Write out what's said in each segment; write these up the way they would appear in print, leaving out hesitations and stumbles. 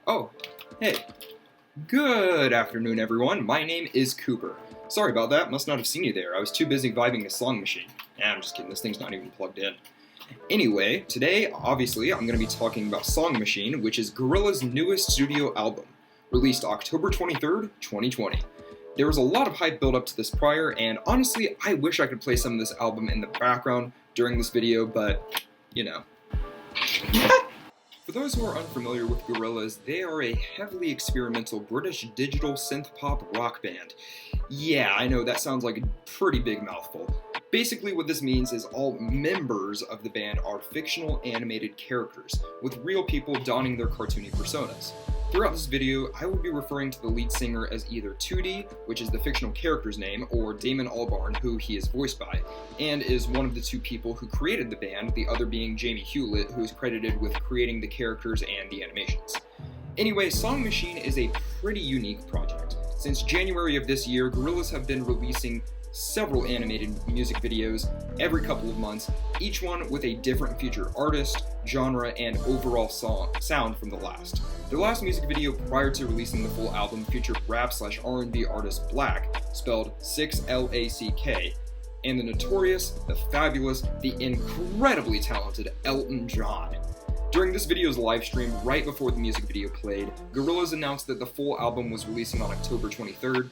Oh, hey. Good afternoon, everyone. My name is Cooper. Sorry about that, must not have seen you there. I was too busy vibing the Song Machine. I'm just kidding, this thing's not even plugged in. Anyway, today, obviously, I'm going to be talking about Song Machine, which is Gorillaz' newest studio album, released October 23rd, 2020. There was a lot of hype built up to this prior, and honestly, I wish I could play some of this album in the background during this video, but, you know. For those who are unfamiliar with Gorillaz, they are a heavily experimental British digital synth-pop rock band. Yeah, I know that sounds like a pretty big mouthful. Basically what this means is all members of the band are fictional animated characters, with real people donning their cartoony personas. Throughout this video, I will be referring to the lead singer as either 2D, which is the fictional character's name, or Damon Albarn, who he is voiced by, and is one of the two people who created the band, the other being Jamie Hewlett, who is credited with creating the characters and the animations. Anyway, Song Machine is a pretty unique project. Since January of this year, Gorillaz have been releasing several animated music videos every couple of months, each one with a different featured artist, genre, and overall sound from the last. Their last music video prior to releasing the full album featured rap/R&B artist Black, spelled 6LACK, and the notorious, the fabulous, the incredibly talented Elton John. During this video's live stream, right before the music video played, Gorillaz announced that the full album was releasing on October 23rd,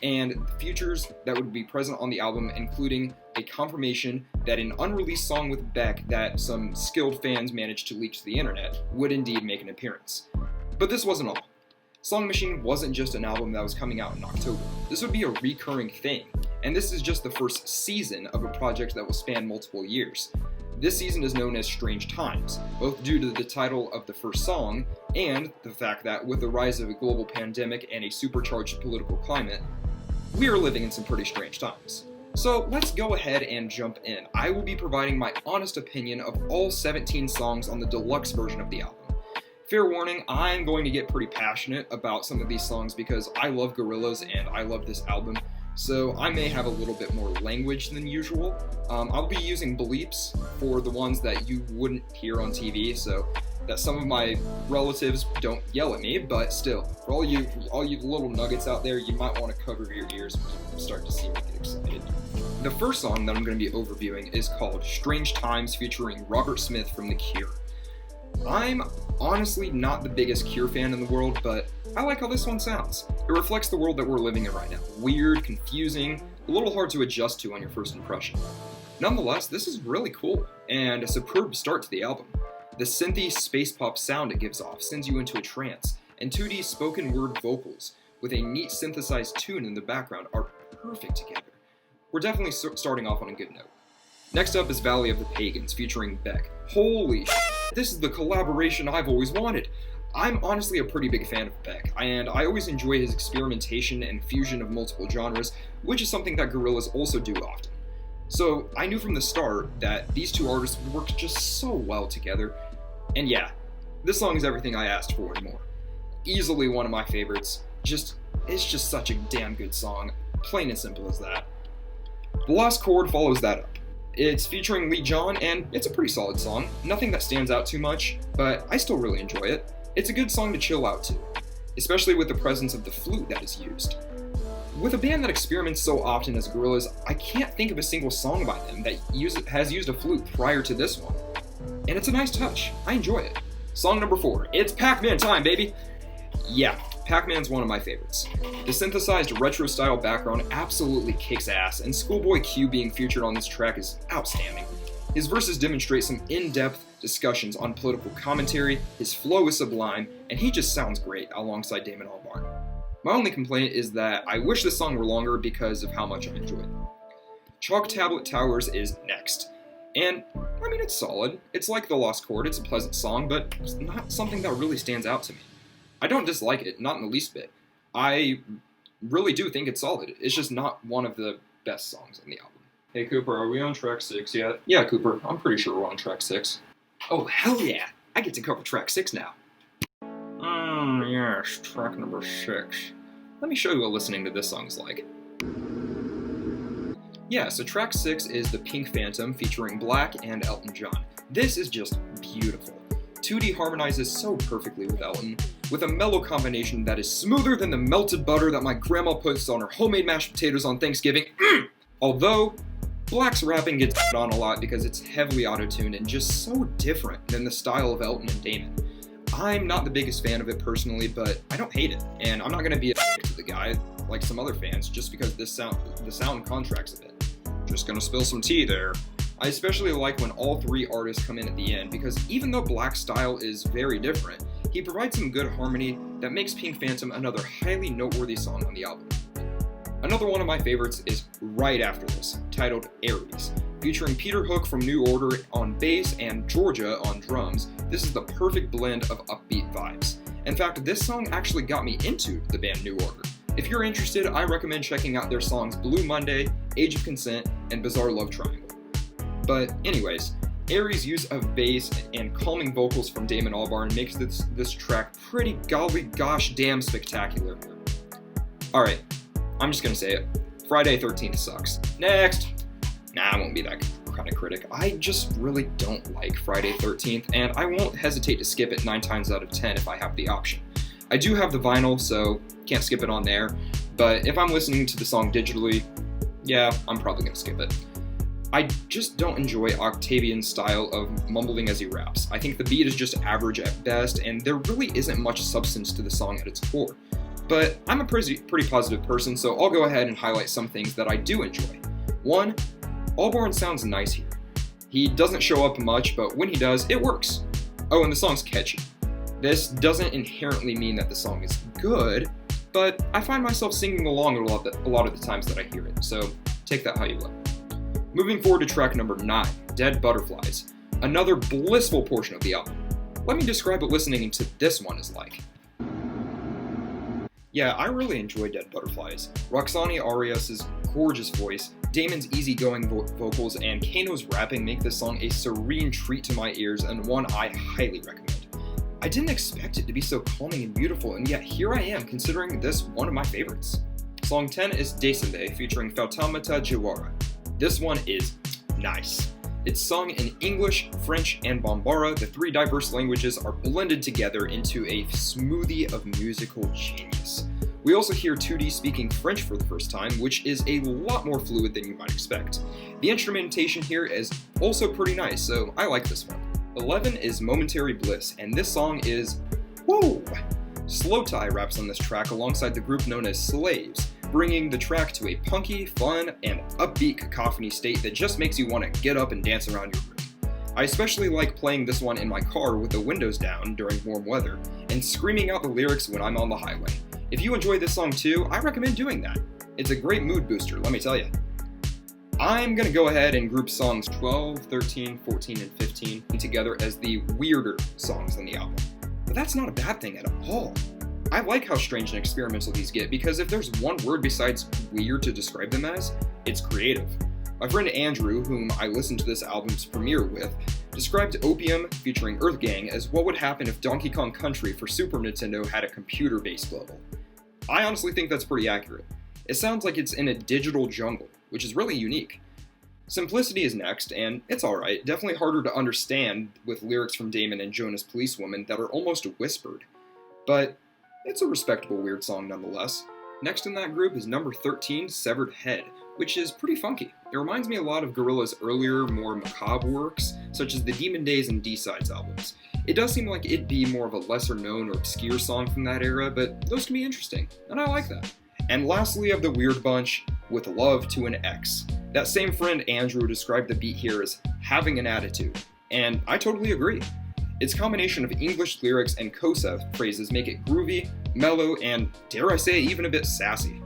and features that would be present on the album, including a confirmation that an unreleased song with Beck that some skilled fans managed to leak to the internet would indeed make an appearance. But this wasn't all. Song Machine wasn't just an album that was coming out in October. This would be a recurring thing, and this is just the first season of a project that will span multiple years. This season is known as Strange Times, both due to the title of the first song and the fact that with the rise of a global pandemic and a supercharged political climate, we are living in some pretty strange times. So let's go ahead and jump in. I will be providing my honest opinion of all 17 songs on the deluxe version of the album. Fair warning, I'm going to get pretty passionate about some of these songs because I love Gorillaz and I love this album, so I may have a little bit more language than usual. I'll be using bleeps for the ones that you wouldn't hear on TV, so that some of my relatives don't yell at me, but still, for all you little nuggets out there, you might want to cover your ears when you start to see me get excited. The first song that I'm going to be overviewing is called Strange Times, featuring Robert Smith from The Cure. I'm honestly not the biggest Cure fan in the world, but I like how this one sounds. It reflects the world that we're living in right now. Weird, confusing, a little hard to adjust to on your first impression. Nonetheless, this is really cool, and a superb start to the album. The synthy space pop sound it gives off sends you into a trance, and 2D spoken word vocals with a neat synthesized tune in the background are perfect together. We're definitely starting off on a good note. Next up is Valley of the Pagans featuring Beck. Holy shit, this is the collaboration I've always wanted. I'm honestly a pretty big fan of Beck, and I always enjoy his experimentation and fusion of multiple genres, which is something that Gorillaz also do often. So I knew from the start that these two artists worked just so well together, and yeah, this song is everything I asked for and more. Easily one of my favorites. It's just such a damn good song, plain and simple as that. The last chord follows that up. It's featuring Lee John, and it's a pretty solid song. Nothing that stands out too much, but I still really enjoy it. It's a good song to chill out to, especially with the presence of the flute that is used. With a band that experiments so often as Gorillaz, I can't think of a single song by them that has used a flute prior to this one. And it's a nice touch. I enjoy it. Song number 4. It's Pac-Man time, baby! Yeah, Pac-Man's one of my favorites. The synthesized retro-style background absolutely kicks ass, and Schoolboy Q being featured on this track is outstanding. His verses demonstrate some in-depth discussions on political commentary, his flow is sublime, and he just sounds great alongside Damon Albarn. My only complaint is that I wish this song were longer because of how much I enjoy it. Chalk Tablet Towers is next. And, I mean, it's solid. It's like The Lost Chord, it's a pleasant song, but it's not something that really stands out to me. I don't dislike it, not in the least bit. I really do think it's solid. It's just not one of the best songs on the album. Hey Cooper, are we on track 6 yet? Yeah, Cooper, I'm pretty sure we're on track 6. Oh, hell yeah! I get to cover track 6 now. Yes, track number 6. Let me show you what listening to this song's like. Yeah, so track 6 is The Pink Phantom featuring Black and Elton John. This is just beautiful. 2D harmonizes so perfectly with Elton. with a mellow combination that is smoother than the melted butter that my grandma puts on her homemade mashed potatoes on Thanksgiving. Although, Black's rapping gets on a lot because it's heavily auto-tuned and just so different than the style of Elton and Damon. I'm not the biggest fan of it personally, but I don't hate it, and I'm not going to be a to the guy like some other fans just because the sound contracts a bit. Just gonna spill some tea there. I especially like when all three artists come in at the end because even though Black's style is very different, he provides some good harmony that makes Pink Phantom another highly noteworthy song on the album. Another one of my favorites is right after this, titled Aries. Featuring Peter Hook from New Order on bass and Georgia on drums, this is the perfect blend of upbeat vibes. In fact, this song actually got me into the band New Order. If you're interested, I recommend checking out their songs Blue Monday, Age of Consent, and Bizarre Love Triangle. But anyways, Aries' use of bass and calming vocals from Damon Albarn makes this track pretty golly gosh damn spectacular. Alright, I'm just gonna say it. Friday 13th sucks. Next! Nah, I won't be that kind of critic. I just really don't like Friday 13th, and I won't hesitate to skip it 9 times out of 10 if I have the option. I do have the vinyl, so can't skip it on there, but if I'm listening to the song digitally, yeah, I'm probably gonna skip it. I just don't enjoy Octavian's style of mumbling as he raps. I think the beat is just average at best, and there really isn't much substance to the song at its core. But I'm a pretty positive person, so I'll go ahead and highlight some things that I do enjoy. 1, Albarn sounds nice here. He doesn't show up much, but when he does, it works. Oh, and the song's catchy. This doesn't inherently mean that the song is good, but I find myself singing along a lot of the times that I hear it, so take that how you will. Moving forward to track number 9, Dead Butterflies, another blissful portion of the album. Let me describe what listening to this one is like. Yeah, I really enjoy Dead Butterflies. Roxani Arias' gorgeous voice, Damon's easygoing vocals, and Kano's rapping make this song a serene treat to my ears and one I highly recommend. I didn't expect it to be so calming and beautiful, and yet here I am considering this one of my favorites. Song 10 is Descende, featuring Fautamata Jawara. This one is nice. It's sung in English, French, and Bambara. The 3 diverse languages are blended together into a smoothie of musical genius. We also hear 2D speaking French for the first time, which is a lot more fluid than you might expect. The instrumentation here is also pretty nice, so I like this one. 11 is Momentary Bliss, and this song is whoa! Slow Tie raps on this track alongside the group known as Slaves, bringing the track to a punky, fun, and upbeat cacophony state that just makes you want to get up and dance around your room. I especially like playing this one in my car with the windows down during warm weather, and screaming out the lyrics when I'm on the highway. If you enjoy this song too, I recommend doing that. It's a great mood booster, let me tell you. I'm going to go ahead and group songs 12, 13, 14, and 15 together as the weirder songs on the album. But that's not a bad thing at all. I like how strange and experimental these get because if there's one word besides weird to describe them as, it's creative. My friend Andrew, whom I listened to this album's premiere with, described Opium featuring Earth Gang as what would happen if Donkey Kong Country for Super Nintendo had a computer-based level. I honestly think that's pretty accurate. It sounds like it's in a digital jungle, which is really unique. Simplicity is next, and it's alright, definitely harder to understand with lyrics from Damon and Jonas Policewoman that are almost whispered. But it's a respectable weird song nonetheless. Next in that group is number 13, Severed Head, which is pretty funky. It reminds me a lot of Gorillaz' earlier, more macabre works, such as the Demon Days and D-Sides albums. It does seem like it'd be more of a lesser-known or obscure song from that era, but those can be interesting, and I like that. And lastly of the weird bunch, With Love to an Ex. That same friend Andrew described the beat here as having an attitude, and I totally agree. Its combination of English lyrics and Kosa phrases make it groovy, mellow, and dare I say even a bit sassy.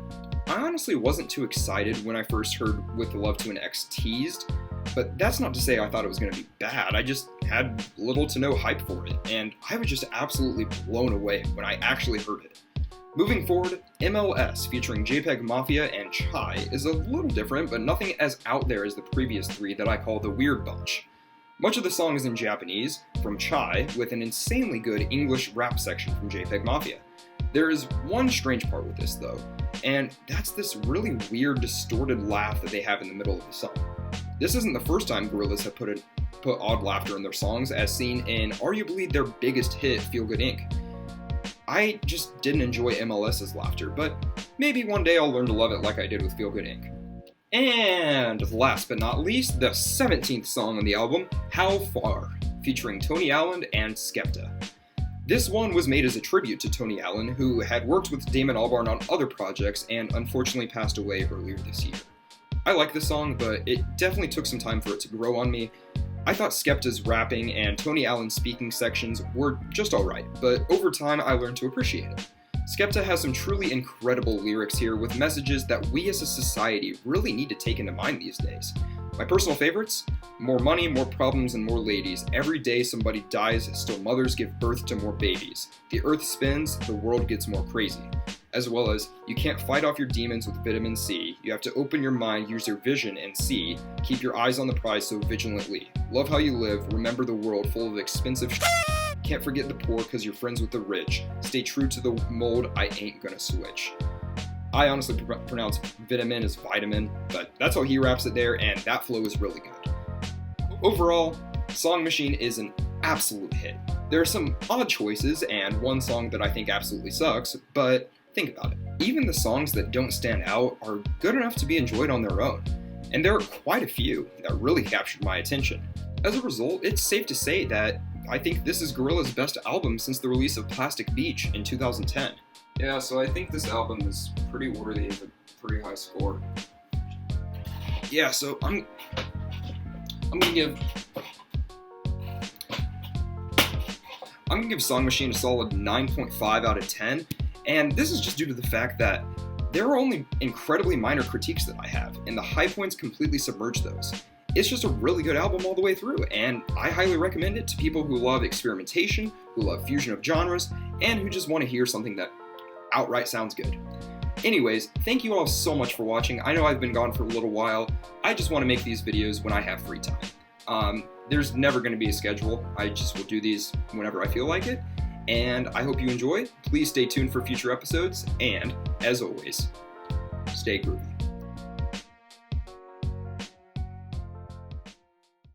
I honestly wasn't too excited when I first heard With Love to an Ex teased, but that's not to say I thought it was going to be bad. I just had little to no hype for it, and I was just absolutely blown away when I actually heard it. Moving forward, MLS featuring JPEG Mafia and Chai is a little different, but nothing as out there as the previous 3 that I call the weird bunch. Much of the song is in Japanese, from Chai, with an insanely good English rap section from JPEG Mafia. There is one strange part with this though, and that's this really weird distorted laugh that they have in the middle of the song. This isn't the first time Gorillaz have put odd laughter in their songs, as seen in arguably their biggest hit, Feel Good Inc. I just didn't enjoy MLS's laughter, but maybe one day I'll learn to love it like I did with Feel Good Inc. And last but not least, the 17th song on the album, How Far, featuring Tony Allen and Skepta. This one was made as a tribute to Tony Allen, who had worked with Damon Albarn on other projects and unfortunately passed away earlier this year. I like this song, but it definitely took some time for it to grow on me. I thought Skepta's rapping and Tony Allen's speaking sections were just alright, but over time I learned to appreciate it. Skepta has some truly incredible lyrics here with messages that we as a society really need to take into mind these days. My personal favorites? More money, more problems, and more ladies. Every day somebody dies, still mothers give birth to more babies. The earth spins, the world gets more crazy. As well as, you can't fight off your demons with vitamin C. You have to open your mind, use your vision, and see. Keep your eyes on the prize so vigilantly. Love how you live, remember the world full of expensive sh**. Can't forget the poor cause you're friends with the rich. Stay true to the mold, I ain't gonna switch. I honestly pronounce vitamin as vitamin, but that's how he raps it there, and that flow is really good. Overall, Song Machine is an absolute hit. There are some odd choices, and one song that I think absolutely sucks, but think about it. Even the songs that don't stand out are good enough to be enjoyed on their own, and there are quite a few that really captured my attention. As a result, it's safe to say that I think this is Gorillaz' best album since the release of Plastic Beach in 2010. Yeah, so I think this album is pretty worthy of a pretty high score. Yeah, so I'm gonna give Song Machine a solid 9.5 out of 10, and this is just due to the fact that there are only incredibly minor critiques that I have, and the high points completely submerge those. It's just a really good album all the way through, and I highly recommend it to people who love experimentation, who love fusion of genres, and who just want to hear something that outright sounds good. Anyways, thank you all so much for watching. I know I've been gone for a little while. I just want to make these videos when I have free time. There's never going to be a schedule. I just will do these whenever I feel like it. And I hope you enjoy. Please stay tuned for future episodes. And as always, stay groovy.